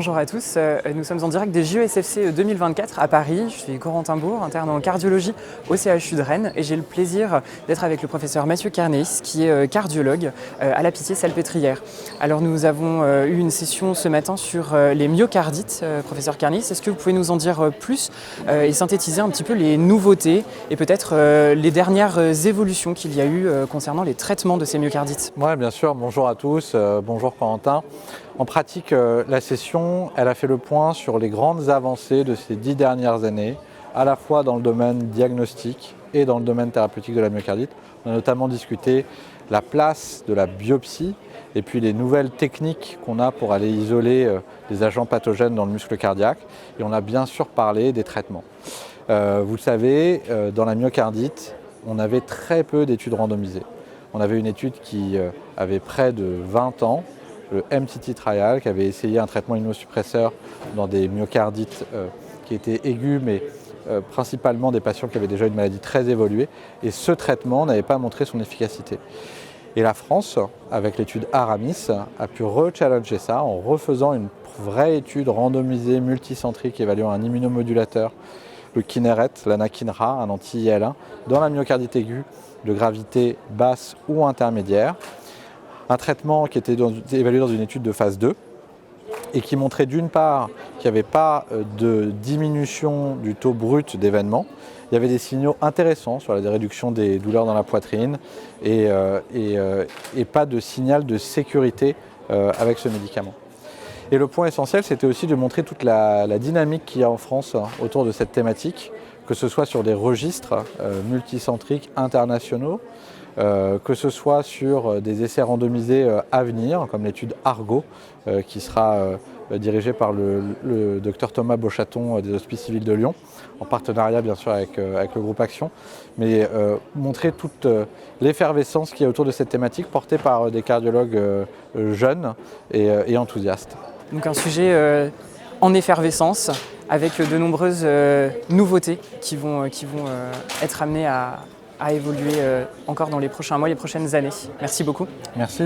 Bonjour à tous, nous sommes en direct des JESFC 2024 à Paris. Je suis Corentin Bourg, interne en cardiologie au CHU de Rennes et j'ai le plaisir d'être avec le professeur Mathieu Carnéis qui est cardiologue à la Pitié-Salpêtrière. Alors nous avons eu une session ce matin sur les myocardites. Professeur Carnéis, est-ce que vous pouvez nous en dire plus et synthétiser un petit peu les nouveautés et peut-être les dernières évolutions qu'il y a eu concernant les traitements de ces myocardites? Oui, bien sûr. Bonjour à tous. Bonjour Corentin. En pratique, la session, elle a fait le point sur les grandes avancées de ces 10 dernières années, à la fois dans le domaine diagnostique et dans le domaine thérapeutique de la myocardite. On a notamment discuté la place de la biopsie et puis les nouvelles techniques qu'on a pour aller isoler les agents pathogènes dans le muscle cardiaque. Et on a bien sûr parlé des traitements. Vous le savez, dans la myocardite, on avait très peu d'études randomisées. On avait une étude qui avait près de 20 ans, le MTT Trial, qui avait essayé un traitement immunosuppresseur dans des myocardites qui étaient aigus, mais principalement des patients qui avaient déjà une maladie très évoluée. Et ce traitement n'avait pas montré son efficacité. Et la France, avec l'étude Aramis, a pu rechallenger ça en refaisant une vraie étude randomisée, multicentrique, évaluant un immunomodulateur, le Kineret, l'anakinra, un anti-IL1, dans la myocardite aiguë de gravité basse ou intermédiaire. Un traitement qui était évalué dans une étude de phase 2 et qui montrait d'une part qu'il n'y avait pas de diminution du taux brut d'événements. Il y avait des signaux intéressants sur la réduction des douleurs dans la poitrine et pas de signal de sécurité avec ce médicament. Et le point essentiel, c'était aussi de montrer toute la dynamique qu'il y a en France autour de cette thématique, que ce soit sur des registres multicentriques internationaux, que ce soit sur des essais randomisés à venir, comme l'étude Argo, qui sera dirigée par le docteur Thomas Beauchaton des Hospices civils de Lyon, en partenariat bien sûr avec le groupe Action, mais montrer toute l'effervescence qu'il y a autour de cette thématique, portée par des cardiologues jeunes et enthousiastes. Donc un sujet en effervescence, avec de nombreuses nouveautés qui vont être amenées à évoluer encore dans les prochains mois, les prochaines années. Merci beaucoup. Merci.